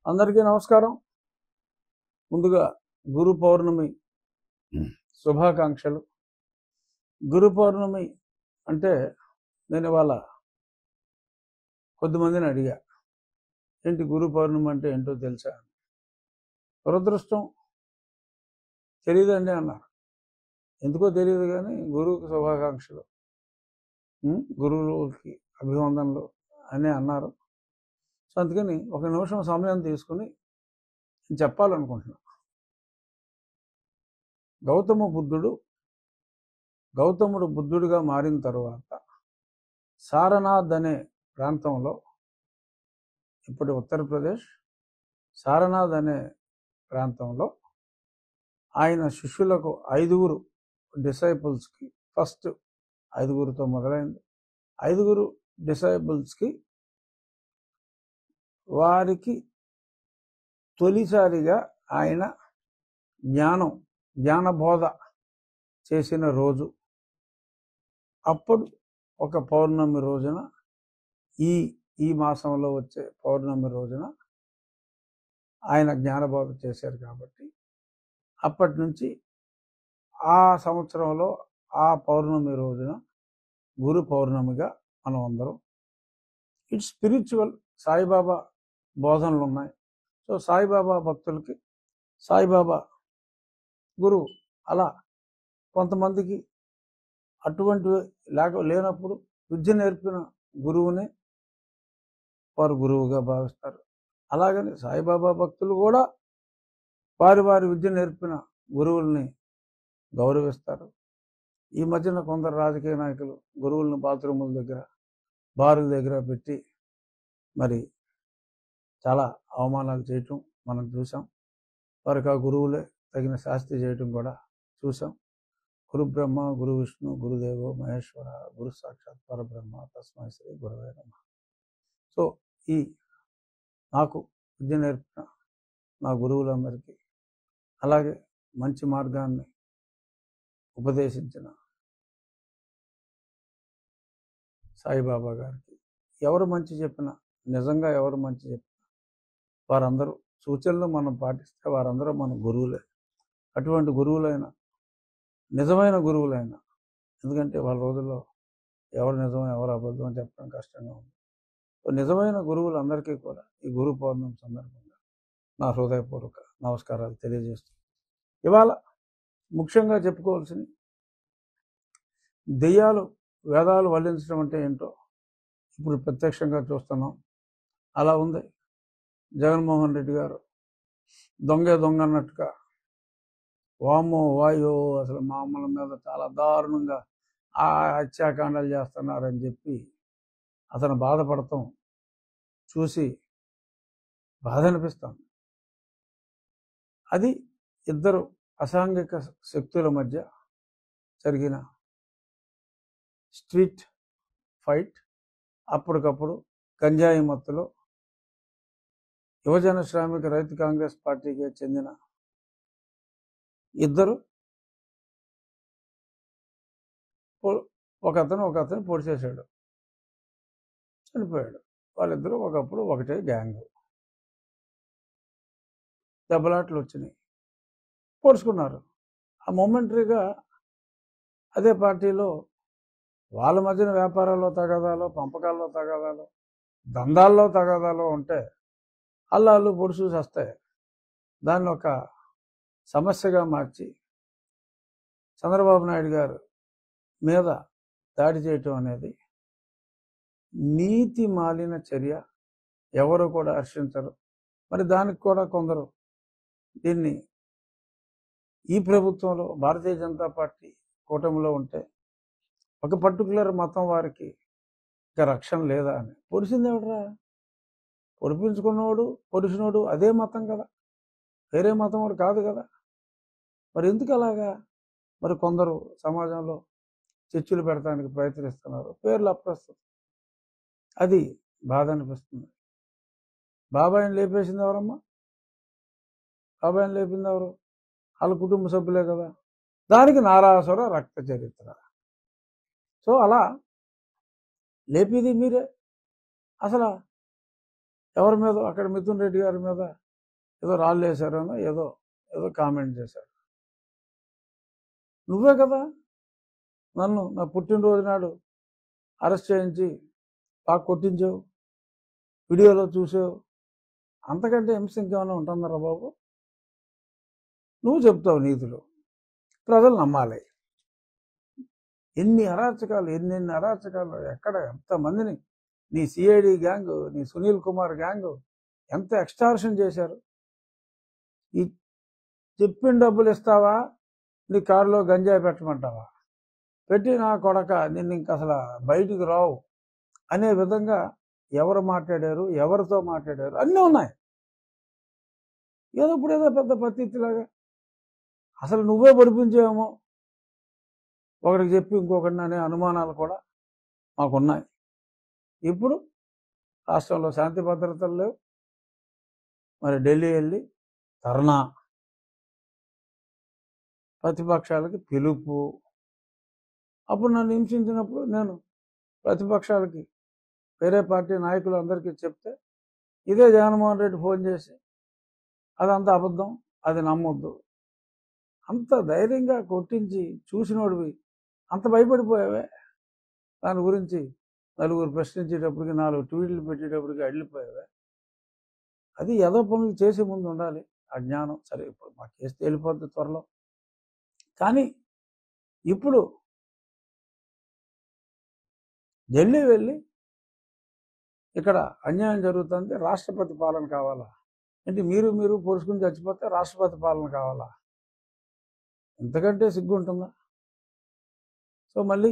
అందరికీ నమస్కారం. ముందుగా గురు పౌర్ణమి శుభాకాంక్షలు. గురు పౌర్ణమి అంటే నేను ఇవాళ కొద్దిమందిని అడిగా, ఏంటి గురు పౌర్ణమి అంటే ఏంటో తెలుసా? దురదృష్టం తెలియదండి అన్నారు. ఎందుకో తెలియదు కానీ గురువుకి శుభాకాంక్షలు, గురువులకి అభివందనలు అని అన్నారు. సో అందుకని ఒక నిమిషం సమయం తీసుకుని చెప్పాలనుకుంటున్నాను. గౌతముడు బుద్ధుడిగా మారిన తరువాత సారనాథ్ అనే ప్రాంతంలో, ఇప్పుడు ఉత్తరప్రదేశ్ సారనాథ్ అనే ప్రాంతంలో ఆయన శిష్యులకు 5 డిసైపుల్స్కి, ఫస్ట్ 5తో మొదలైంది. 5 డిసైపుల్స్కి వారికి తొలిసారిగా ఆయన జ్ఞానబోధ చేసిన రోజు. అప్పుడు ఒక పౌర్ణమి రోజున, ఈ మాసంలో వచ్చే పౌర్ణమి రోజున ఆయన జ్ఞానబోధ చేశారు. కాబట్టి అప్పటి నుంచి ఆ సంవత్సరంలో ఆ పౌర్ణమి రోజున గురు పౌర్ణమిగా మనం అందరం, ఇట్స్ స్పిరిచువల్, సాయిబాబా బోధనలు ఉన్నాయి. సో సాయిబాబా భక్తులకి సాయిబాబా గురువు. అలా కొంతమందికి అటువంటివి లేనప్పుడు విద్య నేర్పిన గురువునే వారు గురువుగా భావిస్తారు. అలాగని సాయిబాబా భక్తులు కూడా వారి విద్య నేర్పిన గురువుల్ని గౌరవిస్తారు. ఈ మధ్యన కొందరు రాజకీయ నాయకులు గురువులను బాత్రూముల దగ్గర, బారుల దగ్గర పెట్టి మరి చాలా అవమానాలు చేయటం మనం చూసాం. వారికి ఆ గురువులే తగిన శాస్తి చేయటం కూడా చూసాం. గురు బ్రహ్మ, గురు విష్ణు, గురుదేవో మహేశ్వర, గురు సాక్షాత్ పరబ్రహ్మ, తస్మై శ్రీ గురవే నమః. సో నాకు విద్య నేర్పిన నా గురువులందరికీ, అలాగే మంచి మార్గాన్ని ఉపదేశించిన సాయిబాబా గారికి, ఎవరు మంచి చెప్పినా, నిజంగా ఎవరు మంచి చెప్పినా వారందరూ సూచనలు మనం పాటిస్తే వారందరూ మన గురువులే. అటువంటి గురువులైన, నిజమైన గురువులైన, ఎందుకంటే వాళ్ళ రోజుల్లో ఎవరు నిజం ఎవరు అబద్ధం అని చెప్పడం కష్టంగా ఉంది. నిజమైన గురువులందరికీ కూడా ఈ గురు పౌర్ణమి సందర్భంగా నా హృదయపూర్వక నమస్కారాలు తెలియజేస్తున్నాను. ఇవాళ ముఖ్యంగా చెప్పుకోవాల్సింది, దెయ్యాలు వేదాలు వల్లించడం అంటే ఏంటో ఇప్పుడు ప్రత్యక్షంగా చూస్తున్నాం. అలా ఉంది. జగన్మోహన్ రెడ్డి గారు దొంగ అన్నట్టుగా, వామో వాయో అసలు మామూల మీద చాలా దారుణంగా ఆ హత్యాకాండాలు చేస్తున్నారని చెప్పి అతను బాధపడతాం చూసి బాధ అనిపిస్తుంది. అది ఇద్దరు అసాంఘిక శక్తుల మధ్య జరిగిన స్ట్రీట్ ఫైట్. అప్పటికప్పుడు గంజాయి మత్తులో యువజన శ్రామిక రైతు కాంగ్రెస్ పార్టీకి చెందిన ఇద్దరు, ఒకతను పొడి చేశాడు, చనిపోయాడు. వాళ్ళిద్దరూ ఒకప్పుడు ఒకటే గ్యాంగ్. దెబ్బలాట్లు వచ్చినాయి, పొడుచుకున్నారు. ఆ మొమెంటరీగా అదే పార్టీలో వాళ్ళ మధ్యన వ్యాపారాల్లో తగాదాలో, పంపకాల్లో తగాదాలో, దందాల్లో తగాదాలో ఉంటే అల్లాళ్ళు పొడి చూసి వస్తాయి. దాన్ని ఒక సమస్యగా మార్చి చంద్రబాబు నాయుడు గారు మీద దాడి చేయటం అనేది నీతి మాలిన చర్య. ఎవరు కూడా హర్షించరు. మరి దానికి కూడా కొందరు దీన్ని ఈ ప్రభుత్వంలో భారతీయ జనతా పార్టీ కూటమిలో ఉంటే ఒక పర్టికులర్ మతం వారికి ఇంకా రక్షణ లేదా అని, పొడిచింది ఎవడరా? పొడిపించుకున్నవాడు, పొడిచినోడు అదే మతం కదా, వేరే మతం వాడు కాదు కదా. మరి ఎందుకు అలాగా? మరి కొందరు సమాజంలో చర్చలు పెడతానికి ప్రయత్నిస్తున్నారు, పేర్లు అప్రస్తుతం. అది బాధ అనిపిస్తుంది. బాబాయిని లేపేసింది ఎవరమ్మా? బాబాయిని లేపింది ఎవరు? వాళ్ళ కుటుంబ సభ్యులే కదా. దానికి నారాసుర రక్త చరిత్ర. సో అలా లేపేది మీరే. అసలు ఎవరి మీద అక్కడ మిథున్ రెడ్డి గారి మీద ఏదో రాళ్ళు వేశారనో ఏదో ఏదో కామెంట్ చేశారు. నువ్వే కదా నన్ను నా పుట్టినరోజు నాడు అరెస్ట్ చేయించి బాగా కొట్టించావు, వీడియోలో చూసావు. అంతకంటే హింస ఇంకేమైనా ఉంటుందరా బాబు? నువ్వు చెప్తావు నీతులు, ప్రజలు నమ్మాలి. ఎన్ని అరాచకాలు, ఎన్నెన్ని అరాచకాలు, ఎక్కడ ఎంతమందిని నీ సిఐడి గ్యాంగ్, నీ సునీల్ కుమార్ గ్యాంగ్ ఎంత ఎక్స్టార్షన్ చేశారు. ఈ చెప్పిన డబ్బులు ఇస్తావా, నీ కారులో గంజాయి పెట్టమంటావా, పెట్టి నా కొడక నిన్ను ఇంక అసలు బయటికి రావు అనే విధంగా ఎవరు మాట్లాడారు, ఎవరితో మాట్లాడారు అన్నీ ఉన్నాయి. ఏదో ఇప్పుడు ఏదో పెద్ద పత్తిలాగా అసలు నువ్వే పడిపించేమో ఒకడికి చెప్పి ఇంకొకటి అనే అనుమానాలు కూడా మాకున్నాయి. ఇప్పుడు రాష్ట్రంలో శాంతి భద్రతలు లేవు, మరి ఢిల్లీ వెళ్ళి ధర్నా, ప్రతిపక్షాలకి పిలుపు. అప్పుడు నన్ను హింసించినప్పుడు నేను ప్రతిపక్షాలకి వేరే పార్టీ నాయకులు అందరికీ చెప్తే ఇదే జగన్మోహన్ రెడ్డి ఫోన్ చేసి అదంతా అబద్ధం, అది నమ్మొద్దు, అంత ధైర్యంగా కొట్టించి చూసినోడివి అంత భయపడిపోయావే. దాని గురించి నలుగురు ప్రశ్నించేటప్పటికి 4 ట్వీట్లు పెట్టేటప్పటికి అడిలిపోయావే. అది ఏదో పనులు చేసే ముందు ఉండాలి ఆ జ్ఞానం. సరే ఇప్పుడు మా కేసు తేలిపోద్ది త్వరలో, కానీ ఇప్పుడు ఢిల్లీ వెళ్ళి ఇక్కడ అన్యాయం జరుగుతుంది, రాష్ట్రపతి పాలన కావాలా అంటే మీరు పొడుచుకుని చచ్చిపోతే రాష్ట్రపతి పాలన కావాలా? ఎంతకంటే సిగ్గు ఉంటుందా? సో మళ్ళీ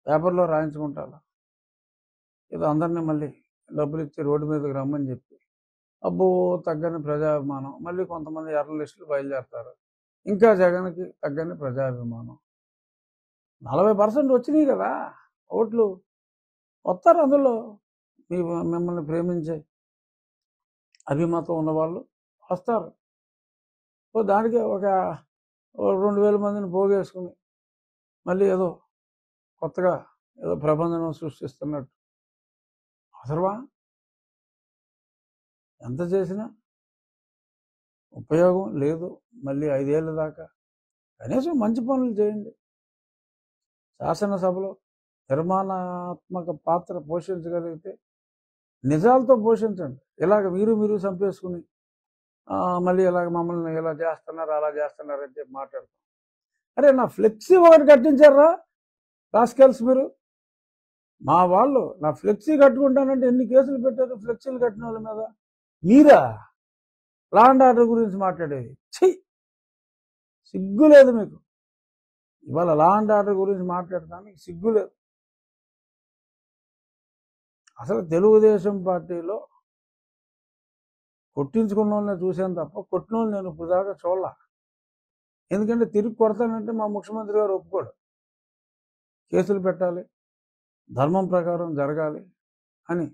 పేపర్లో రాయించుకుంటారా, ఏదో అందరినీ మళ్ళీ డబ్బులు ఇచ్చి రోడ్డు మీదకి రమ్మని చెప్పి అబ్బో తగ్గని ప్రజాభిమానం. మళ్ళీ కొంతమంది ఎర్ర లిస్టులు బయలుదేరుతారు, ఇంకా జగన్కి తగ్గని ప్రజాభిమానం. 40% వచ్చినాయి కదా ఓట్లు, వస్తారు అందులో మిమ్మల్ని ప్రేమించే అభిమతం ఉన్నవాళ్ళు వస్తారు. సో దానికి ఒక 2000 మందిని పోగేసుకుని మళ్ళీ ఏదో కొత్తగా ఏదో ప్రబంధనం సృష్టిస్తున్నట్టు అవసరమా? ఎంత చేసినా ఉపయోగం లేదు. మళ్ళీ 5 ఏళ్ళ దాకా కనీసం మంచి పనులు చేయండి. శాసనసభలో నిర్మాణాత్మక పాత్ర పోషించగలిగితే నిజాలతో పోషించండి. ఇలాగ మీరు చంపేసుకుని మళ్ళీ ఇలాగ మమ్మల్ని ఇలా చేస్తున్నారు అలా చేస్తున్నారు అని చెప్పి మాట్లాడతాం. అరే నా ఫ్లెక్సీ ఒకటి కట్టించారా రాస్కెల్స్ మీరు? మా వాళ్ళు నా ఫ్లెక్సీ కట్టుకుంటానంటే ఎన్ని కేసులు పెట్టారు ఫ్లెక్సీలు కట్టిన వాళ్ళ మీద. మీరా లా అండ్ ఆర్డర్ గురించి మాట్లాడేది? సిగ్గు లేదు మీకు? ఇవాళ లా అండ్ ఆర్డర్ గురించి మాట్లాడటానికి సిగ్గు లేదు. అసలు తెలుగుదేశం పార్టీలో కొట్టించుకున్న వాళ్ళని చూశాను తప్ప కొట్టిన వాళ్ళు నేను ఇప్పుడు దాకా చూడాల. ఎందుకంటే తిరిగి కొడతానంటే మా ముఖ్యమంత్రి గారు ఒప్పుకోడు. కేసులు పెట్టాలి, ధర్మం ప్రకారం జరగాలి అని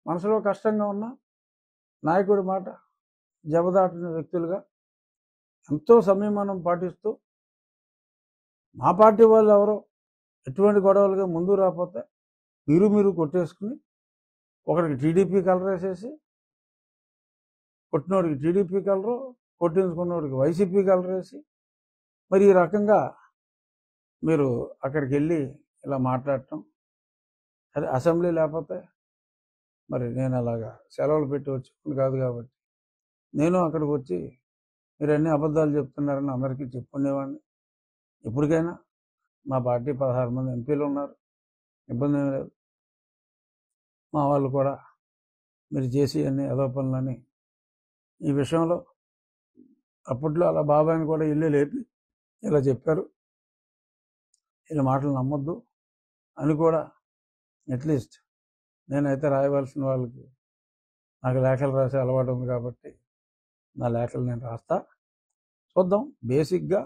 మనసులో కష్టంగా ఉన్న నాయకుడి మాట జబదాటిన వ్యక్తులుగా ఎంతో సంయమనం పాటిస్తూ మా పార్టీ వాళ్ళు ఎవరో ఎటువంటి గొడవలుగా ముందు రాకపోతే మీరు కొట్టేసుకుని ఒకడికి టీడీపీ కలర్ వేసేసి కొట్టినోడికి టీడీపీ కలరు, కొట్టించుకున్నోడికి వైసీపీ కలర్ వేసి మరి ఈ రకంగా మీరు అక్కడికి వెళ్ళి ఇలా మాట్లాడటం. అదే అసెంబ్లీ లేకపోతే మరి నేను అలాగా సెలవులు పెట్టి వచ్చి కాదు కాబట్టి నేను అక్కడికి వచ్చి మీరు అన్ని అబద్ధాలు చెప్తున్నారని అందరికీ చెప్పుకునేవాడిని. ఇప్పటికైనా మా పార్టీ 16 మంది ఎంపీలు ఉన్నారు, ఇబ్బంది ఏమీ లేదు. మా వాళ్ళు కూడా మీరు చేసి అన్ని ఏదో పనులని ఈ విషయంలో అప్పట్లో అలా బాబాయిని కూడా ఇల్లు లేపి ఇలా చెప్పారు, వీళ్ళ మాటలు నమ్మొద్దు అని కూడా అట్లీస్ట్ నేనైతే రాయవలసిన వాళ్ళకి నాకు లేఖలు రాసే అలవాటు ఉంది కాబట్టి నా లేఖలు నేను రాస్తా. చూద్దాం. బేసిక్గా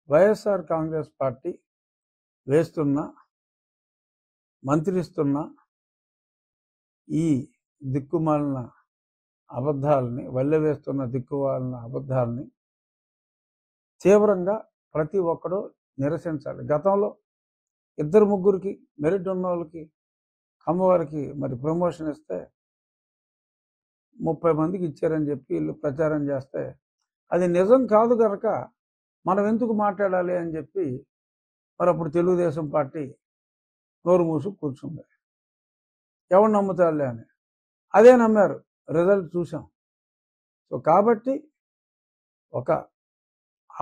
వైఎస్ఆర్ కాంగ్రెస్ పార్టీ వేస్తున్న మంత్రిస్తున్న ఈ దిక్కుమాలిన అబద్ధాలని, వల్లెవేస్తున్న దిక్కుమాలిన అబద్ధాలని తీవ్రంగా ప్రతి ఒక్కరూ నిరసించాలి. గతంలో ఇద్దరు ముగ్గురికి మెరిట్ ఉన్న వాళ్ళకి కమ్మవారికి మరి ప్రమోషన్ ఇస్తే 30 మందికి ఇచ్చారని చెప్పి వీళ్ళు ప్రచారం చేస్తే అది నిజం కాదు కనుక మనం ఎందుకు మాట్లాడాలి అని చెప్పి మరి అప్పుడు తెలుగుదేశం పార్టీ నోరు మూసు కూర్చుంది. ఎవరు నమ్ముతారులే అని అదే నమ్మారు. రిజల్ట్ చూసాం. సో కాబట్టి ఒక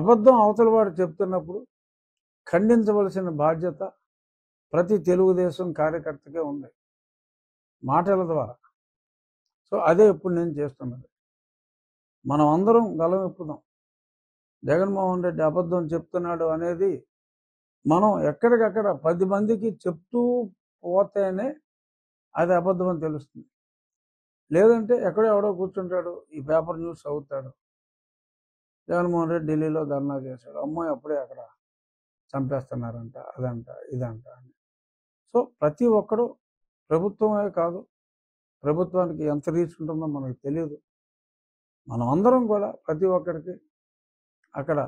అబద్ధం అవతల వాడు చెప్తున్నప్పుడు ఖండించవలసిన బాధ్యత ప్రతి తెలుగుదేశం కార్యకర్తకే ఉంది మాటల ద్వారా. సో అదే ఇప్పుడు నేను చేస్తున్నది. మనం అందరం గలం ఇప్పుదాం. జగన్మోహన్ రెడ్డి అబద్ధం చెప్తున్నాడు అనేది మనం ఎక్కడికక్కడ 10 మందికి చెప్తూ పోతేనే అది అబద్ధం అని తెలుస్తుంది. లేదంటే ఎక్కడో ఎవడో కూర్చుంటాడు, ఈ పేపర్ న్యూస్ అవుతాడు, జగన్మోహన్ రెడ్డి ఢిల్లీలో ధర్నా చేశాడు, అమ్మాయి అప్పుడే అక్కడ చంపేస్తున్నారంట, అదంట ఇదంట అని. సో ప్రతి ఒక్కడు, ప్రభుత్వమే కాదు, ప్రభుత్వానికి ఎంత రీచ్ ఉంటుందో మనకు తెలియదు. మనం అందరం కూడా ప్రతి ఒక్కరికి అక్కడ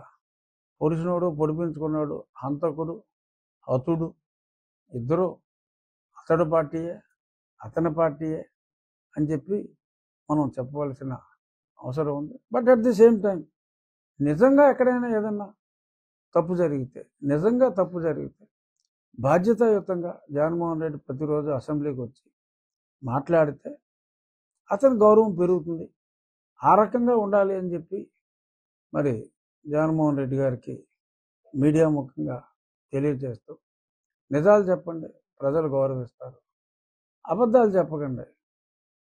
పొడిచినోడు, పొడిపించుకున్నాడు, హంతకుడు, హతుడు ఇద్దరు అతడు పార్టీయే, అతని పార్టీయే అని చెప్పి మనం చెప్పవలసిన అవసరం ఉంది. But at the same time నిజంగా ఎక్కడైనా ఏదన్నా తప్పు జరిగితే బాధ్యతాయుతంగా జగన్మోహన్ రెడ్డి ప్రతిరోజు అసెంబ్లీకి వచ్చి మాట్లాడితే అతని గౌరవం పెరుగుతుంది. ఆ రకంగా ఉండాలి అని చెప్పి మరి జగన్మోహన్ రెడ్డి గారికి మీడియా ముఖంగా తెలియజేస్తూ, నిజాలు చెప్పండి, ప్రజలు గౌరవిస్తారు. అబద్ధాలు చెప్పకండి,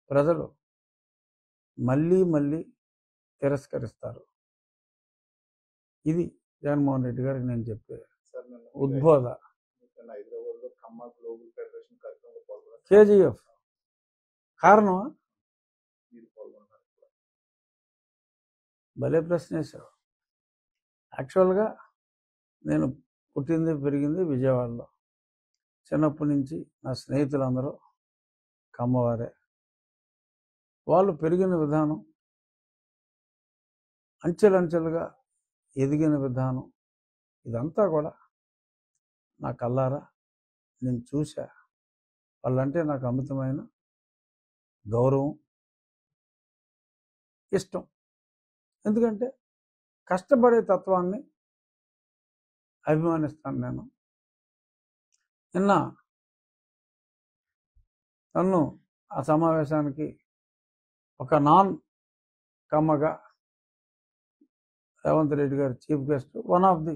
ప్రజలు మళ్ళీ మళ్ళీ తిరస్కరిస్తారు. ఇది జగన్మోహన్ రెడ్డి గారికి నేను చెప్పే ఉద్బోధ. కేజీఎఫ్ కారణం భలే ప్రశ్న వేశారు. యాక్చువల్గా నేను పుట్టింది పెరిగింది విజయవాడలో. చిన్నప్పటి నుంచి నా స్నేహితులందరూ కమ్మవారే. వాళ్ళు పెరిగిన విధానం, అంచెలంచెలుగా ఎదిగిన విధానం, ఇదంతా కూడా నా కళ్ళారా నేను చూశా. వాళ్ళంటే నాకు అమితమైన గౌరవం, ఇష్టం. ఎందుకంటే కష్టపడే తత్వాన్ని అభిమానిస్తాను నేను. నిన్న నన్ను ఆ సమావేశానికి ఒక నాన్ కమ్మగా రేవంత్ రెడ్డి గారు chief guest, one of the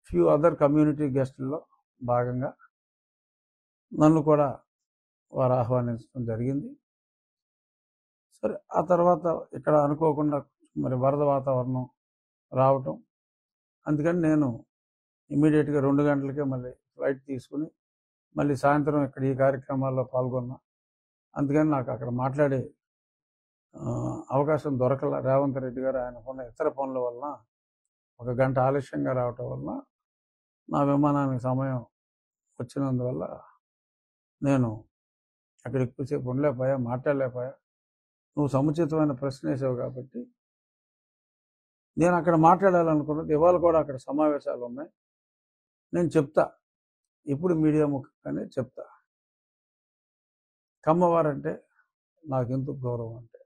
few other community గెస్టుల్లో భాగంగా నన్ను కూడా వారు ఆహ్వానించడం జరిగింది. సరే, ఆ తర్వాత ఇక్కడ అనుకోకుండా మరి వరద వాతావరణం రావటం, అందుకని నేను ఇమీడియట్గా 2 గంటలకే మళ్ళీ ఫ్లైట్ తీసుకుని మళ్ళీ సాయంత్రం ఇక్కడ ఈ కార్యక్రమాల్లో పాల్గొన్నా. అందుకని నాకు అక్కడ మాట్లాడే అవకాశం దొరకల. రేవంత్ రెడ్డి గారు ఆయనకున్న ఇతర పనుల వలన 1 గంట ఆలస్యంగా రావటం వలన నా విమానానికి సమయం వచ్చినందువల్ల నేను అక్కడ ఎక్కువసేపు ఉండలేకపోయా, మాట్లాడలేకపోయా. నువ్వు సముచితమైన ప్రశ్న వేసావు కాబట్టి నేను అక్కడ మాట్లాడాలనుకున్నది. ఇవాళ కూడా అక్కడ సమావేశాలు ఉన్నాయి, నేను చెప్తా, ఇప్పుడు మీడియా ముఖంగానే చెప్తా. కమ్మవారంటే నాకు ఎందుకు గౌరవం అంటే,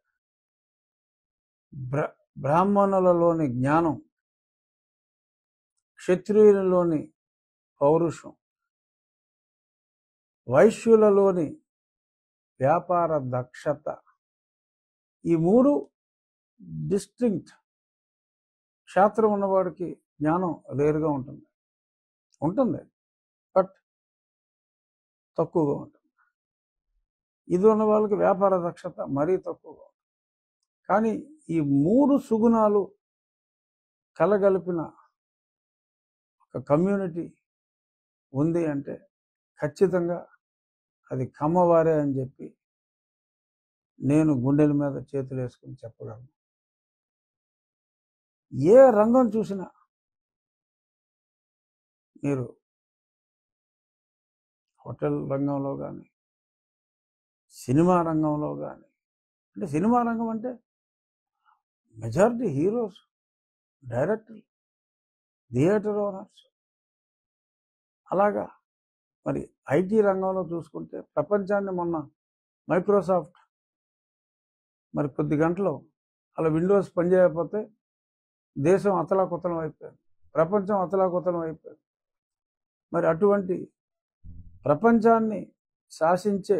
బ్రాహ్మణులలోని జ్ఞానం, క్షత్రియులలోని పౌరుషం, వైశ్యులలోని వ్యాపార దక్షత, ఈ 3 డిస్టింక్ట్. క్షేత్రం ఉన్నవాడికి జ్ఞానం రేరుగా ఉంటుంది, బట్ తక్కువగా ఉంటుంది. ఇది ఉన్న వాళ్ళకి వ్యాపార దక్షత మరీ తక్కువగా ఉంటుంది. కానీ ఈ 3 సుగుణాలు కలగలిపిన ఒక కమ్యూనిటీ ఉంది అంటే ఖచ్చితంగా అది కమ్మవారే అని చెప్పి నేను గుండెల మీద చేతులు వేసుకుని చెప్పగలను. ఏ రంగం చూసినా మీరు హోటల్ రంగంలో కానీ, సినిమా రంగంలో కానీ, అంటే సినిమా రంగం అంటే మెజారిటీ హీరోస్, డైరెక్టర్లు, థియేటర్ ఓనర్స్ అలాగా మరి ఐటీ రంగంలో చూసుకుంటే ప్రపంచాన్ని మొన్న మైక్రోసాఫ్ట్ మరి కొద్ది గంటలు అలా విండోస్ పనిచేయకపోతే దేశం అతలాకుతలం అయిపోయింది, ప్రపంచం అతలాకుతలం అయిపోయింది. మరి అటువంటి ప్రపంచాన్ని శాసించే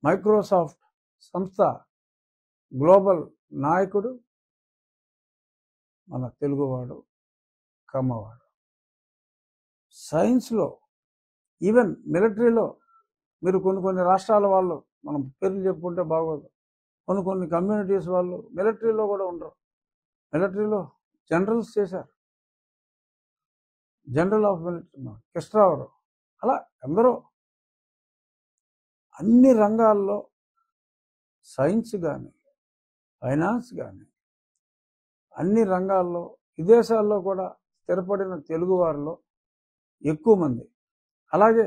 మైక్రోసాఫ్ట్ సంస్థ గ్లోబల్ నాయకుడు మన తెలుగువాడు, కమ్మవాడు. సైన్స్లో ఈవెన్ మిలిటరీలో మీరు కొన్ని రాష్ట్రాల వాళ్ళు, మనం పేర్లు చెప్పుకుంటే బాగోదు, కొన్ని కమ్యూనిటీస్ వాళ్ళు మిలిటరీలో కూడా ఉండరు. మిలిటరీలో జనరల్స్ చేశారు, జనరల్ ఆఫ్ మిలిటరీ కృష్ణరావు, అలా ఎందరో అన్ని రంగాల్లో సైన్స్ కానీ ఫైనాన్స్ కానీ అన్ని రంగాల్లో విదేశాల్లో కూడా స్థిరపడిన తెలుగువారిలో ఎక్కువ మంది. అలాగే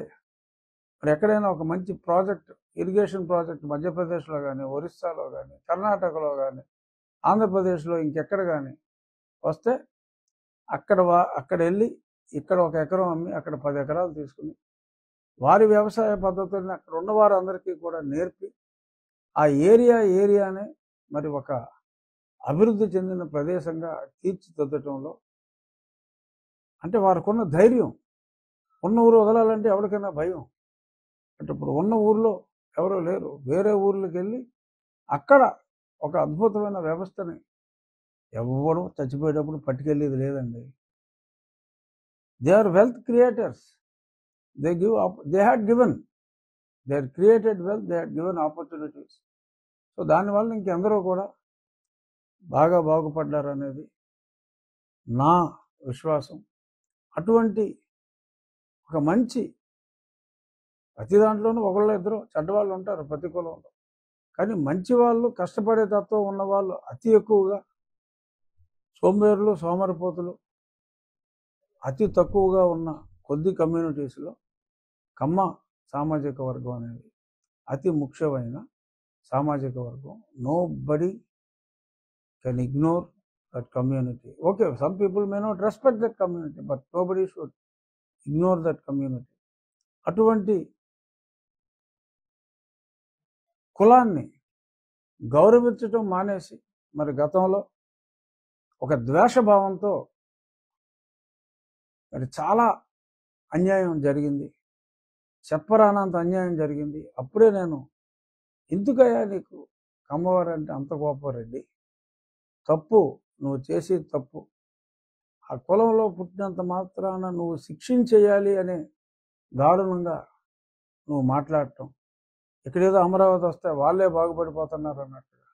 మరి ఎక్కడైనా ఒక మంచి ప్రాజెక్ట్, ఇరిగేషన్ ప్రాజెక్ట్ మధ్యప్రదేశ్లో కానీ, ఒరిస్సాలో కానీ, కర్ణాటకలో కానీ, ఆంధ్రప్రదేశ్లో ఇంకెక్కడ కానీ వస్తే అక్కడ వెళ్ళి ఇక్కడ 1 ఎకరం అమ్మి అక్కడ 10 ఎకరాలు తీసుకుని వారి వ్యవసాయ పద్ధతుల్ని అక్కడ ఉన్నవారు అందరికీ కూడా నేర్పి ఆ ఏరియానే మరి ఒక అభివృద్ధి చెందిన ప్రదేశంగా తీర్చిదిద్దటంలో అంటే వారికున్న ధైర్యం. ఉన్న ఊరు వదలాలంటే ఎవరికైనా భయం. అంటే ఇప్పుడు ఉన్న ఊర్లో ఎవరో లేరు, వేరే ఊర్లోకి వెళ్ళి అక్కడ ఒక అద్భుతమైన వ్యవస్థని ఎవరు చచ్చిపోయేటప్పుడు పట్టుకెళ్ళేది లేదండి. They are wealth creators. they had created wealth, they had given opportunities. So దానివల్ల ఇంకెందరో కూడా బాగా బాగుపడ్డారనేది నా విశ్వాసం. అటువంటి ఒక మంచి, ప్రతి దాంట్లోనూ ఒకళ్ళు ఇద్దరు చెడ్డవాళ్ళు ఉంటారు ప్రతి కులంలో, కానీ మంచి వాళ్ళు, కష్టపడే తత్వం ఉన్నవాళ్ళు అతి ఎక్కువగా, సోంబేరులు సోమరిపోతులు అతి తక్కువగా ఉన్న కొద్ది కమ్యూనిటీస్లో కమ్మ సామాజిక వర్గం అనేది అతి ముఖ్యమైన సామాజిక వర్గం. Nobody can ignore that community. Okay, some people may not respect that community, but nobody should ignore that community. అటువంటి కులాన్ని గౌరవించడం మానేసి మరి గతంలో ఒక ద్వేషభావంతో మరి చాలా అన్యాయం జరిగింది, చెప్పరానంత అన్యాయం జరిగింది. అప్పుడే నేను, ఎందుకయ్యా నీకు కమ్మవారు అంటే అంత కోపం రెడ్డి, తప్పు నువ్వు చేసేది తప్పు, ఆ కులంలో పుట్టినంత మాత్రాన నువ్వు శిక్షించేయాలి అనే దారుణంగా నువ్వు మాట్లాడటం, ఇక్కడేదో అమరావతి వస్తే వాళ్ళే బాగుపడిపోతున్నారు అన్నట్టుగా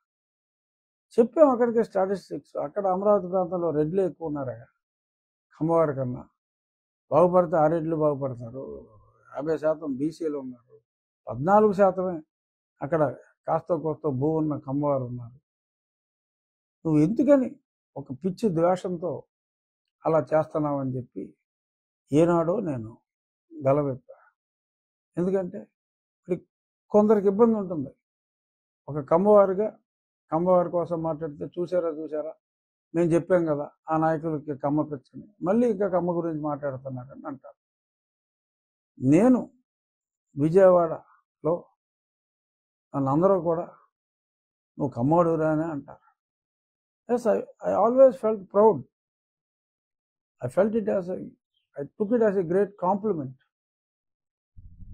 చెప్పాం. అక్కడికి స్టాటిస్టిక్స్, అక్కడ అమరావతి ప్రాంతంలో రెడ్లే ఎక్కువ ఉన్నారయ్యా కమ్మవారి కన్నా. బాగుపడితే 6 రెడ్లు బాగుపడతారు, 50% బీసీలు ఉన్నారు, 14% అక్కడ కాస్త కోస్త భూ ఉన్న కమ్మవారు ఉన్నారు. నువ్వు ఎందుకని ఒక పిచ్చి ద్వేషంతో అలా చేస్తున్నావని చెప్పి ఏనాడో నేను గలవెప్పా. ఎందుకంటే ఇప్పుడు కొందరికి ఇబ్బంది ఉంటుంది. ఒక కమ్మవారిగా కమ్మవారి కోసం మాట్లాడితే చూసారా మేము చెప్పాం కదా ఆ నాయకులకి కమ్మ పిచ్చని, మళ్ళీ ఇంకా కమ్మ గురించి మాట్లాడుతున్నారని అంటారు. నేను విజయవాడలో నన్ను అందరూ కూడా నువ్వు కమ్మవాడురా అని అంటారు. Yes, I always felt proud. I took it as a great compliment.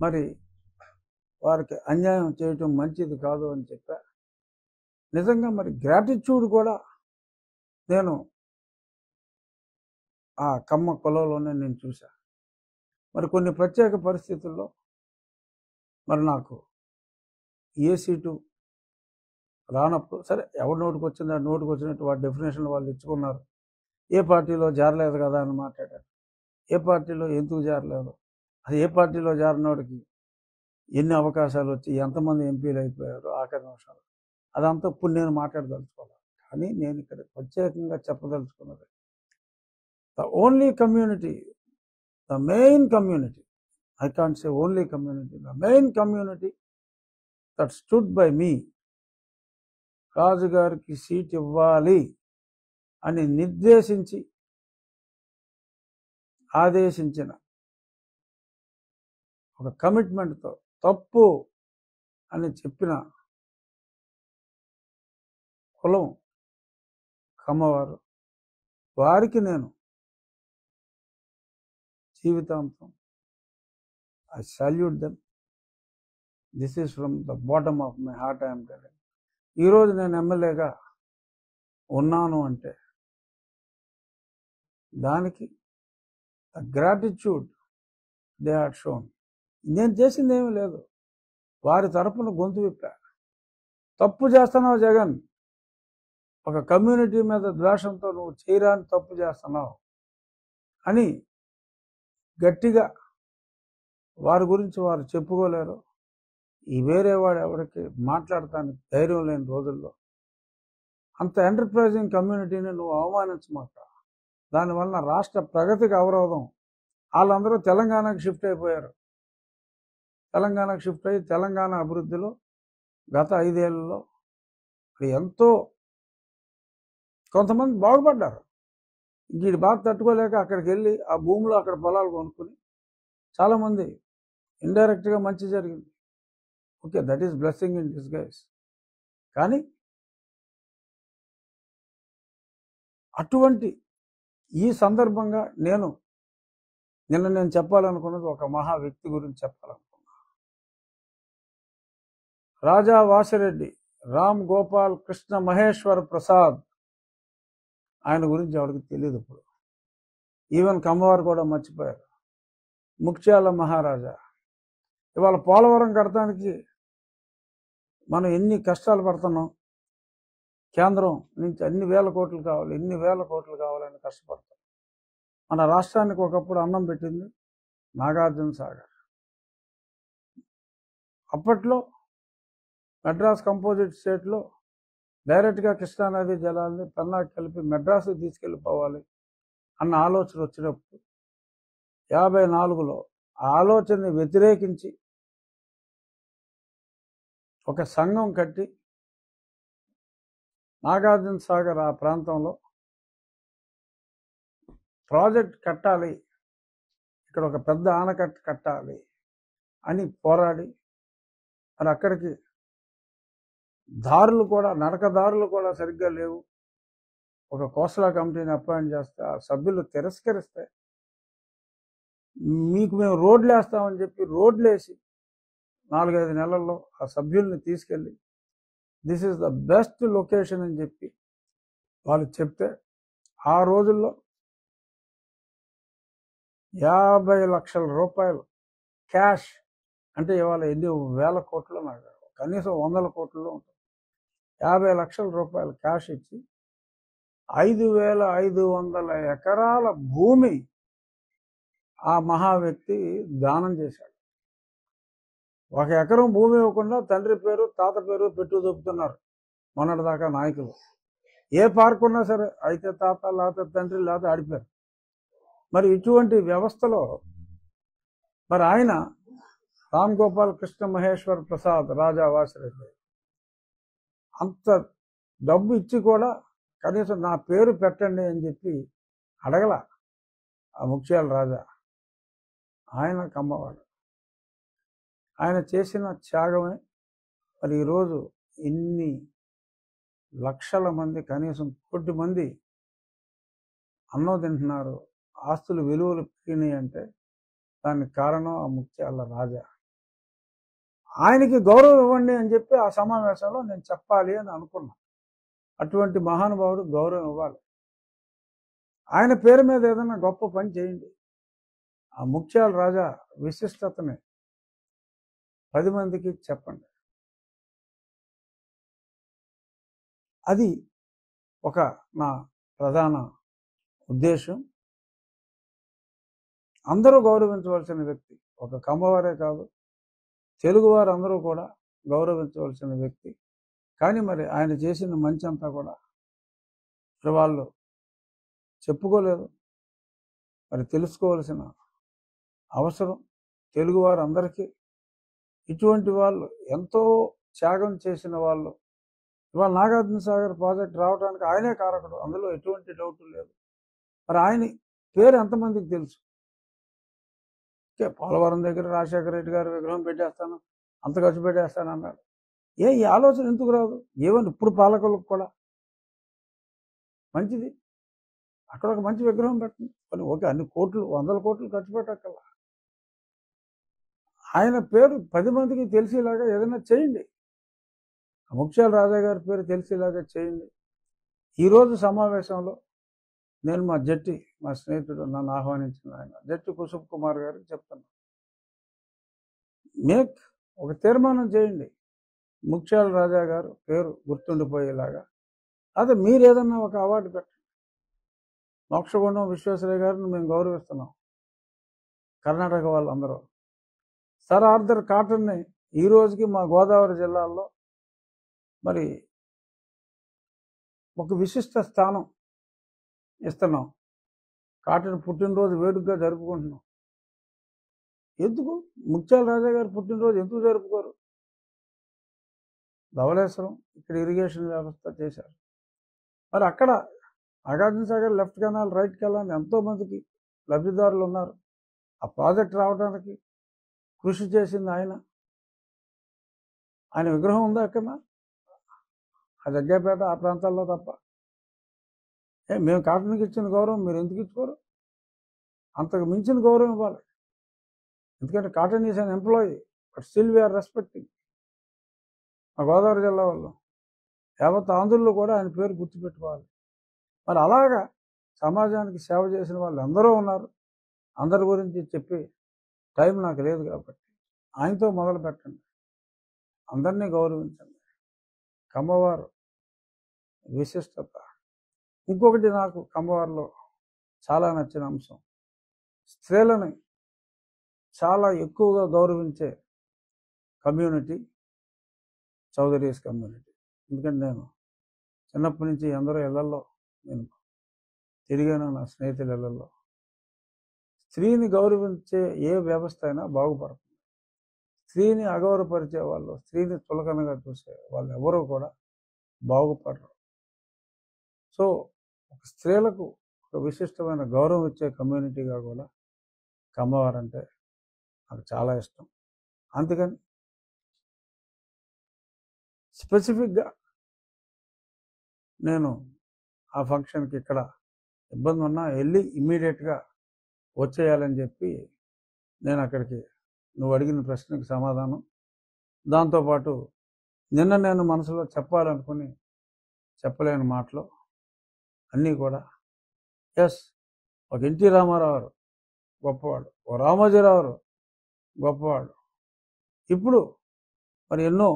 మరి వారికి అన్యాయం చేయటం మంచిది కాదు అని చెప్పా. నిజంగా మరి గ్రాటిట్యూడ్ కూడా నేను ఆ కమ్మ కులంలోనే నేను చూశా. మరి కొన్ని ప్రత్యేక పరిస్థితుల్లో మరి నాకు ఏ సీటు రానప్పుడు సరే, ఎవరి నోటికి వచ్చింది నోటికి వచ్చినట్టు వాటి డెఫినేషన్ వాళ్ళు ఇచ్చుకున్నారు. ఏ పార్టీలో చేరలేదు కదా అని మాట్లాడారు. ఏ పార్టీలో ఎందుకు చేరలేదు, అది ఏ పార్టీలో చేరినోడికి ఎన్ని అవకాశాలు వచ్చి ఎంతమంది ఎంపీలు అయిపోయారు ఆఖరి నిమిషాలు, అదంతా ఇప్పుడు నేను మాట్లాడదలుచుకోవాలి. కానీ నేను ఇక్కడ ప్రత్యేకంగా చెప్పదలుచుకున్నది, the only community, the main community, I can't say only community, the main community that stood by me, రాజు గారికి సీట్ ఇవ్వాలి అని నిర్దేశించి ఆదేశించిన ఒక కమిట్మెంట్తో తప్పు అని చెప్పిన కులం కమ్మవారు. వారికి నేను జీవితాంతం I salute them. This is from the bottom of my heart I'm telling. ఈరోజు నేను ఎమ్మెల్యేగా ఉన్నాను అంటే దానికి the gratitude they had shown. నేను చేసింది ఏమీ లేదు, వారి తరపున గొంతు విప్పా. తప్పు చేస్తున్నావు జగన్, ఒక కమ్యూనిటీ మీద ద్వేషంతో నువ్వు చేయరాని తప్పు చేస్తున్నావు అని గట్టిగా వారి గురించి వారు చెప్పుకోలేరు. ఈ వేరేవాడు ఎవరికి మాట్లాడటానికి ధైర్యం లేని రోజుల్లో అంత ఎంటర్ప్రైజింగ్ కమ్యూనిటీని నువ్వు అవమానించమాక. దానివల్ల రాష్ట్ర ప్రగతికి అవరోధం. వాళ్ళందరూ తెలంగాణకు షిఫ్ట్ అయిపోయారు. తెలంగాణకు షిఫ్ట్ అయ్యి తెలంగాణ అభివృద్ధిలో గత 5 ఏళ్లలో ఎంతో కొంతమంది బాగుపడ్డారు. వీడి బాధ తట్టుకోలేక అక్కడికి వెళ్ళి ఆ భూమిలో అక్కడ పొలాలు కొనుక్కుని చాలామంది ఇండైరెక్ట్గా మంచి జరిగింది. Okay, that is blessing in disguise. కానీ అటువంటి ఈ సందర్భంగా నేను చెప్పాలనుకున్నది ఒక మహా వ్యక్తి గురించి చెప్పాలనుకున్నా. రాజా వాసిరెడ్డి రామ్ గోపాల్ కృష్ణ మహేశ్వర ప్రసాద్. ఆయన గురించి ఎవరికి తెలియదు. ఇప్పుడు ఈవెన్ కమ్మవారు కూడా మర్చిపోయారు. ముఖ్యాల మహారాజా. ఇవాళ పోలవరం కడటానికి మనం ఎన్ని కష్టాలు పడుతున్నాం. కేంద్రం నుంచి అన్ని వేల కోట్లు కావాలి, ఎన్ని వేల కోట్లు కావాలని కష్టపడతాం. మన రాష్ట్రానికి ఒకప్పుడు అన్నం పెట్టింది నాగార్జున సాగర్. అప్పట్లో మెడ్రాస్ కంపోజిట్ స్టేట్లో డైరెక్ట్గా కృష్ణానది జలాల్ని పెన్నాకి కలిపి మెడ్రాస్కి తీసుకెళ్ళిపోవాలి అన్న ఆలోచన వచ్చినప్పుడు 54లో ఆ ఆలోచనని వ్యతిరేకించి ఒక సంఘం కట్టి నాగార్జున సాగర్ ఆ ప్రాంతంలో ప్రాజెక్ట్ కట్టాలి, ఇక్కడ ఒక పెద్ద ఆనకట్ట కట్టాలి అని పోరాడి, మరి అక్కడికి దారులు కూడా నడక దారులు కూడా సరిగ్గా లేవు. ఒక కోస్టల్ కమిటీని అపాయింట్ చేస్తే ఆ సభ్యులు తిరస్కరిస్తే మీకు మేము రోడ్లు వేస్తామని చెప్పి రోడ్లు వేసి 4-5 నెలల్లో ఆ సభ్యుల్ని తీసుకెళ్ళి this is the best location అని చెప్పి వాళ్ళు చెప్తే ఆ రోజుల్లో 50 లక్షల రూపాయలు క్యాష్, అంటే ఇవాళ ఎన్ని వేల కోట్లు, నాకు కనీసం 100 కోట్లలో ఉంటుంది. 50 లక్షల రూపాయలు క్యాష్ ఇచ్చి 5500 ఎకరాల భూమి ఆ మహా వ్యక్తి దానం చేశాడు. 1 ఎకరం భూమి ఇవ్వకుండా తండ్రి పేరు తాత పేరు పెట్టు దొబ్బుతున్నారు మొన్నటిదాకా నాయకులు. ఏ పార్క్ ఉన్నా సరే అయితే తాత లేకపోతే తండ్రి లేకపోతే ఆడిపోయారు. మరి ఇటువంటి వ్యవస్థలో మరి ఆయన రామ్ గోపాల్ కృష్ణ మహేశ్వర్ ప్రసాద్ రాజా వాసిరెడ్డి అంత డబ్బు ఇచ్చి కూడా కనీసం నా పేరు పెట్టండి అని చెప్పి అడగల ఆ ముఖ్యాల రాజా. ఆయన కమ్మవాడు. ఆయన చేసిన త్యాగమే మరి ఈరోజు ఇన్ని లక్షల మంది, కనీసం 1 కోటి మంది అన్నం తింటున్నారు, ఆస్తులు విలువలు పెరిగినాయి అంటే దానికి కారణం ఆ ముఖ్యాల రాజా. ఆయనకి గౌరవం ఇవ్వండి అని చెప్పి ఆ సమావేశంలో నేను చెప్పాలి అని అనుకున్నా. అటువంటి మహానుభావుడు గౌరవం ఇవ్వాలి. ఆయన పేరు మీద ఏదైనా గొప్ప పని చేయండి. ఆ ముఖ్యాల రాజా విశిష్టతని 10 మందికి చెప్పండి. అది ఒక నా ప్రధాన ఉద్దేశం. అందరూ గౌరవించవలసిన వ్యక్తి, ఒక కమ్మవారే కాదు తెలుగువారు అందరూ కూడా గౌరవించవలసిన వ్యక్తి. కానీ మరి ఆయన చేసిన మంచి అంతా కూడా మరి వాళ్ళు చెప్పుకోలేదు. మరి తెలుసుకోవాల్సిన అవసరం తెలుగువారు అందరికీ. ఇటువంటి వాళ్ళు ఎంతో త్యాగం చేసిన వాళ్ళు. ఇవాళ నాగార్జున సాగర్ ప్రాజెక్ట్ రావడానికి ఆయనే కారకుడు, అందులో ఎటువంటి డౌట్ లేదు. మరి ఆయన పేరు ఎంతమందికి తెలుసు? పోలవరం దగ్గర రాజశేఖర రెడ్డి గారు విగ్రహం పెట్టేస్తాను, అంత ఖర్చు పెట్టేస్తాను అన్నాడు. ఈ ఆలోచన ఎందుకు రాదు? ఏమని ఇప్పుడు పాలకులకు కూడా మంచిది, అక్కడ ఒక మంచి విగ్రహం పెట్టండి. ఓకే, అన్ని కోట్లు, 100 కోట్లు ఖర్చు పెట్టక్కల, ఆయన పేరు 10 మందికి తెలిసేలాగా ఏదైనా చేయండి. ముత్యాల రాజా గారి పేరు తెలిసేలాగా చేయండి. ఈరోజు సమావేశంలో నేను మా స్నేహితుడు నన్ను ఆహ్వానించిన ఆయన జట్టి కుసుబ్ కుమార్ గారికి చెప్తున్నాను, ఒక తీర్మానం చేయండి, ముత్యాల రాజా గారు పేరు గుర్తుండిపోయేలాగా. అదే మీరు ఏదన్నా ఒక అవార్డు పెట్టండి. మోక్షగుండం విశ్వేశ్వరయ్య గారిని మేము గౌరవిస్తున్నాం, కర్ణాటక వాళ్ళందరూ. సర్ ఆర్థర్ కాటన్ని ఈ రోజుకి మా గోదావరి జిల్లాల్లో మరి ఒక విశిష్ట స్థానం ఇస్తున్నాం. కాటన్ పుట్టినరోజు వేడుకగా జరుపుకుంటున్నాం. ఎందుకు ముత్యాల రాజా గారు పుట్టినరోజు ఎందుకు జరుపుకోరు? ధవళేశ్వరం ఇక్కడ ఇరిగేషన్ వ్యవస్థ చేశారు. మరి అక్కడ Nagarjuna Sagar left canal, right canal ఎంతోమందికి లబ్ధిదారులు ఉన్నారు. ఆ ప్రాజెక్ట్ రావడానికి కృషి చేసింది ఆయన. ఆయన విగ్రహం ఉందా అక్కడ? ఆ జగ్గాపేట ఆ ప్రాంతాల్లో తప్ప. మేము కాటన్కి ఇచ్చిన గౌరవం మీరు ఎందుకు ఇచ్చుకోరు? అంతకు మించిన గౌరవం ఇవ్వాలి. ఎందుకంటే Cotton is an employee, but still we are respecting. మా గోదావరి జిల్లా వాళ్ళు యావత్ ఆంధ్రుల్లో కూడా ఆయన పేరు గుర్తుపెట్టుకోవాలి. మరి అలాగా సమాజానికి సేవ చేసిన వాళ్ళు ఎందరో ఉన్నారు. అందరి గురించి చెప్పి టైం నాకు లేదు కాబట్టి ఆయనతో మొదలు పెట్టండి, అందరినీ గౌరవించండి. కమ్మవారు విశిష్టత. ఇంకొకటి నాకు కమ్మవారిలో చాలా నచ్చిన అంశం, స్త్రీలని చాలా ఎక్కువగా గౌరవించే కమ్యూనిటీ చౌదరీస్ కమ్యూనిటీ. ఎందుకంటే నేను చిన్నప్పటి నుంచి అందరూ ఇళ్లలో నేను తిరిగాను, నా స్నేహితుల ఇళ్లలో. స్త్రీని గౌరవించే ఏ వ్యవస్థ అయినా బాగుపడుతుంది. స్త్రీని అగౌరవపరిచే వాళ్ళు, స్త్రీని చులకనగా చూసే వాళ్ళు ఎవరూ కూడా బాగుపడరు. సో ఒక స్త్రీలకు ఒక విశిష్టమైన గౌరవం ఇచ్చే కమ్యూనిటీగా కూడా కమ్మవారంటే నాకు చాలా ఇష్టం. అందుకని స్పెసిఫిక్గా నేను ఆ ఫంక్షన్కి ఇక్కడ ఇబ్బంది ఉన్నా వెళ్ళి ఇమ్మీడియట్గా వచ్చేయాలని చెప్పి నేను అక్కడికి నువ్వు అడిగిన ప్రశ్నకి సమాధానం. దాంతోపాటు నిన్న నేను మనసులో చెప్పాలనుకుని చెప్పలేని మాటలు అన్నీ కూడా, ఎస్, ఒక ఎన్టీ రామారావు గొప్పవాడు, ఓ రామోజీరావు గొప్పవాడు, ఇప్పుడు మరి ఎన్నో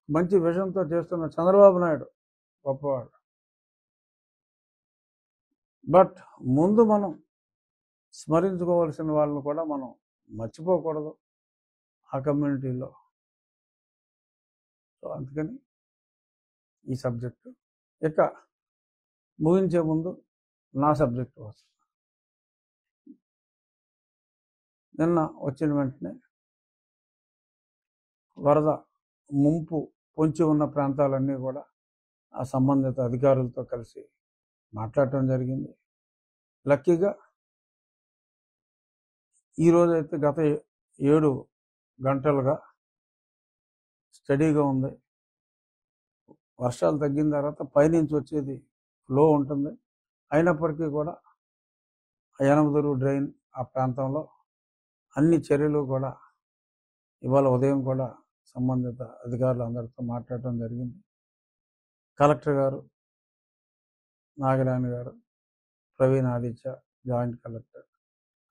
మంచి విషయంతో చేస్తున్న చంద్రబాబు నాయుడు గొప్పవాడు. బట్ ముందు మనం స్మరించుకోవాల్సిన వాళ్ళని కూడా మనం మర్చిపోకూడదు ఆ కమ్యూనిటీలో. సో అందుకని ఈ సబ్జెక్టు ఇక ముగించే ముందు నా సబ్జెక్టు వస్తుంది. నిన్న వచ్చిన వెంటనే వరద ముంపు పొంచి ఉన్న ప్రాంతాలన్నీ కూడా ఆ సంబంధిత అధికారులతో కలిసి మాట్లాడటం జరిగింది. లక్కీగా ఈరోజైతే గత 7 గంటలుగా స్టడీగా ఉంది. వర్షాలు తగ్గిన తర్వాత పైనుంచి వచ్చేది ఫ్లో ఉంటుంది. అయినప్పటికీ కూడా యనమదురు డ్రైన్ ఆ ప్రాంతంలో అన్ని చర్యలు కూడా ఇవాళ ఉదయం కూడా సంబంధిత అధికారులు అందరితో మాట్లాడటం జరిగింది. కలెక్టర్ గారు, నాగరాణి గారు, ప్రవీణ్ ఆదిత్య జాయింట్ కలెక్టర్,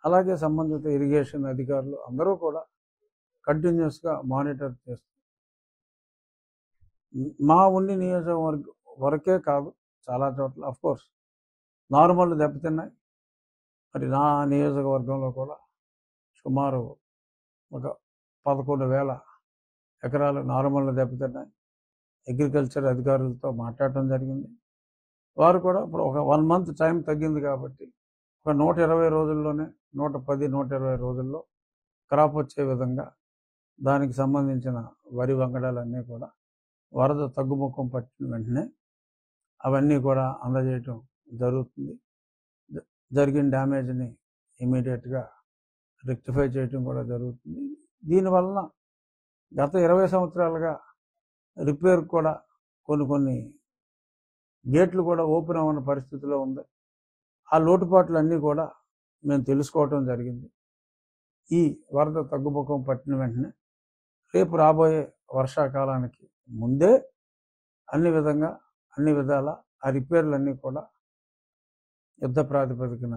అలాగే సంబంధిత ఇరిగేషన్ అధికారులు అందరూ కూడా కంటిన్యూస్గా మానిటర్ చేస్తారు. మా ఉండి నియోజకవర్గం వరకే కాదు, చాలా చోట్ల అఫ్కోర్స్ నార్మల్ దెబ్బతిన్నాయి. మరి నా నియోజకవర్గంలో కూడా సుమారు ఒక 11,000 ఎకరాలు నార్మల్ దెబ్బతిన్నాయి. అగ్రికల్చర్ అధికారులతో మాట్లాడటం జరిగింది. వారు కూడా ఇప్పుడు ఒక 1 మంత్ టైం తగ్గింది కాబట్టి ఒక 120 రోజుల్లోనే 110-120 రోజుల్లో క్రాప్ వచ్చే విధంగా దానికి సంబంధించిన వరి వంగడాలన్నీ కూడా వరద తగ్గుముఖం పట్టిన వెంటనే అవన్నీ కూడా అందజేయటం జరుగుతుంది. జరిగిన డ్యామేజ్ని ఇమీడియట్గా రెక్టిఫై చేయటం కూడా జరుగుతుంది. దీనివలన గత 20 సంవత్సరాలుగా రిపేర్ కూడా కొన్ని గేట్లు కూడా ఓపెన్ అవ్వని పరిస్థితిలో ఉంది. ఆ లోటుపాట్లన్నీ కూడా మేము తెలుసుకోవటం జరిగింది. ఈ వరద తగ్గుముఖం పట్టిన వెంటనే రేపు రాబోయే వర్షాకాలానికి ముందే అన్ని విధాల ఆ రిపేర్లన్నీ కూడా యుద్ధ ప్రాతిపదికన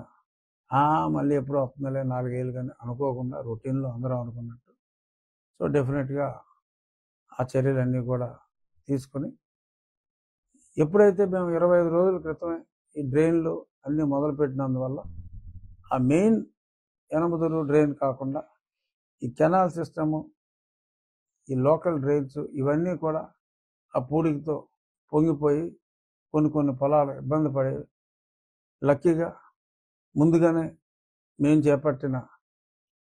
మళ్ళీ ఎప్పుడు వస్తుందిలే 4 ఏళ్ళు కానీ అనుకోకుండా రొటీన్లో అందరం అనుకున్నట్టు సో డెఫినెట్గా ఆ చర్యలన్నీ కూడా తీసుకొని ఎప్పుడైతే మేము 25 రోజుల క్రితమే ఈ డ్రైన్లు అన్నీ మొదలుపెట్టినందువల్ల ఆ మెయిన్ యనమదురు డ్రైన్ కాకుండా ఈ కెనాల్ సిస్టము, ఈ లోకల్ డ్రైన్స్ ఇవన్నీ కూడా ఆ పూడికతో పొంగిపోయి కొన్ని పొలాలు ఇబ్బంది పడేవి. లక్కీగా ముందుగానే మేము చేపట్టిన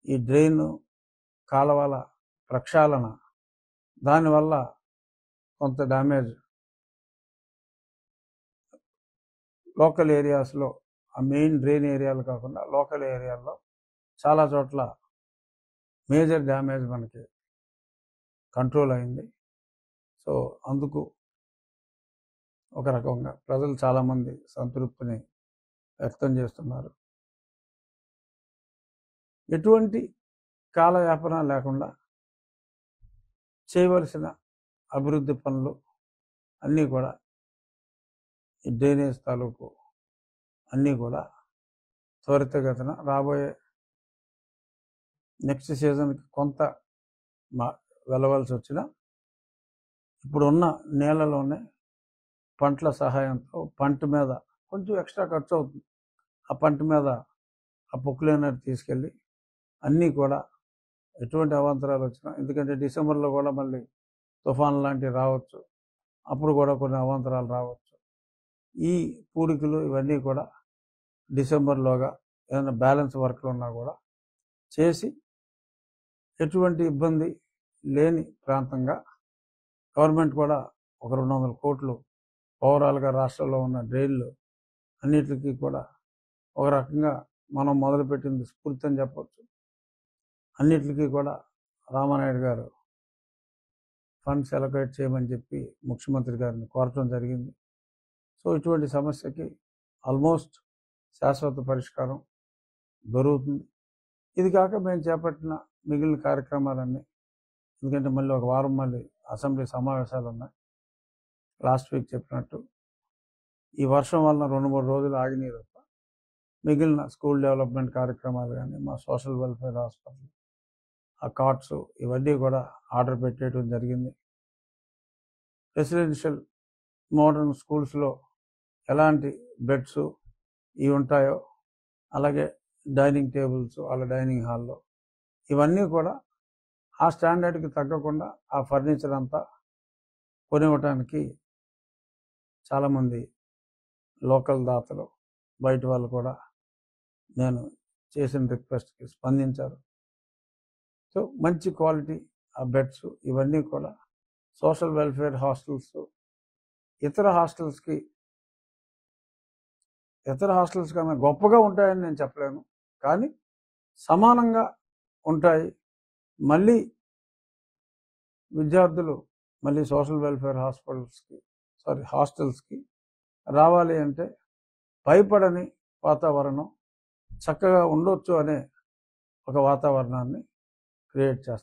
ఈ డ్రైన్ కాలువల ప్రక్షాళన దానివల్ల కొంత డ్యామేజ్ లోకల్ ఏరియాస్లో, ఆ మెయిన్ డ్రైన్ ఏరియాలు కాకుండా లోకల్ ఏరియాల్లో చాలా చోట్ల మేజర్ డ్యామేజ్ మనకి కంట్రోల్ అయింది. సో అందుకు ఒక రకంగా ప్రజలు చాలామంది సంతృప్తిని వ్యక్తం చేస్తున్నారు. ఎటువంటి కాలయాపన లేకుండా చేయవలసిన అభివృద్ధి పనులు అన్నీ కూడా ఈ డ్రైనేజ్ తాలూకు అన్నీ కూడా త్వరితగతిన రాబోయే నెక్స్ట్ సీజన్కి కొంత వెళ్ళవలసి వచ్చిన ఇప్పుడున్న నేలలోనే పంటల సహాయంతో పంట మీద కొంచెం ఎక్స్ట్రా ఖర్చు అవుతుంది. ఆ పంట మీద ఆ పొక్కులైనది తీసుకెళ్ళి అన్నీ కూడా ఎటువంటి అవాంతరాలు వచ్చినా, ఎందుకంటే డిసెంబర్లో కూడా మళ్ళీ తుఫాన్ లాంటివి రావచ్చు, అప్పుడు కూడా కొన్ని అవాంతరాలు రావచ్చు. ఈ పూడికలు ఇవన్నీ కూడా డిసెంబర్లోగా ఏదైనా బ్యాలెన్స్ వర్క్లు ఉన్నా కూడా చేసి ఎటువంటి ఇబ్బంది లేని ప్రాంతంగా గవర్నమెంట్ కూడా ఒక 200 కోట్లు ఓవరాల్గా రాష్ట్రంలో ఉన్న డ్రైన్లు అన్నిటికీ కూడా ఒక రకంగా మనం మొదలుపెట్టింది స్ఫూర్తి అని చెప్పవచ్చు. అన్నిటికీ కూడా రామానాయుడు గారు ఫండ్స్ అలొకేట్ చేయమని చెప్పి ముఖ్యమంత్రి గారిని కోరటం జరిగింది. సో ఇటువంటి సమస్యకి ఆల్మోస్ట్ శాశ్వత పరిష్కారం దొరుకుతుంది. ఇది కాక మేము చేపట్టిన మిగిలిన కార్యక్రమాలన్నీ, ఎందుకంటే మళ్ళీ ఒక వారం మళ్ళీ అసెంబ్లీ సమావేశాలు ఉన్నాయి. లాస్ట్ వీక్ చెప్పినట్టు ఈ వర్షం వలన 2-3 రోజులు ఆగినాయి తప్ప మిగిలిన స్కూల్ డెవలప్మెంట్ కార్యక్రమాలు కానీ, మా సోషల్ వెల్ఫేర్ హాస్పిటల్, ఆ కార్ట్స్ ఇవన్నీ కూడా ఆర్డర్ పెట్టేయడం జరిగింది. రెసిడెన్షియల్ మోడర్న్ స్కూల్స్లో ఎలాంటి బెడ్స్ ఇవి ఉంటాయో అలాగే డైనింగ్ టేబుల్స్, వాళ్ళ డైనింగ్ హాల్లో ఇవన్నీ కూడా ఆ స్టాండర్డ్కి తగ్గకుండా ఆ ఫర్నిచర్ అంతా కొనివ్వటానికి చాలామంది లోకల్ దాతలు, బయట వాళ్ళు కూడా నేను చేసిన రిక్వెస్ట్కి స్పందించారు. సో మంచి క్వాలిటీ ఆ బెడ్స్ ఇవన్నీ కూడా సోషల్ వెల్ఫేర్ హాస్టల్స్ ఇతర హాస్టల్స్ కన్నా గొప్పగా ఉంటాయని నేను చెప్పలేను, కానీ సమానంగా ఉంటాయి. మళ్ళీ విద్యార్థులు మళ్ళీ సోషల్ వెల్ఫేర్ హాస్టల్స్కి రావాలి అంటే భయపడని వాతావరణం, చక్కగా ఉండొచ్చు అనే ఒక వాతావరణాన్ని క్రియేట్ చేస్తారు.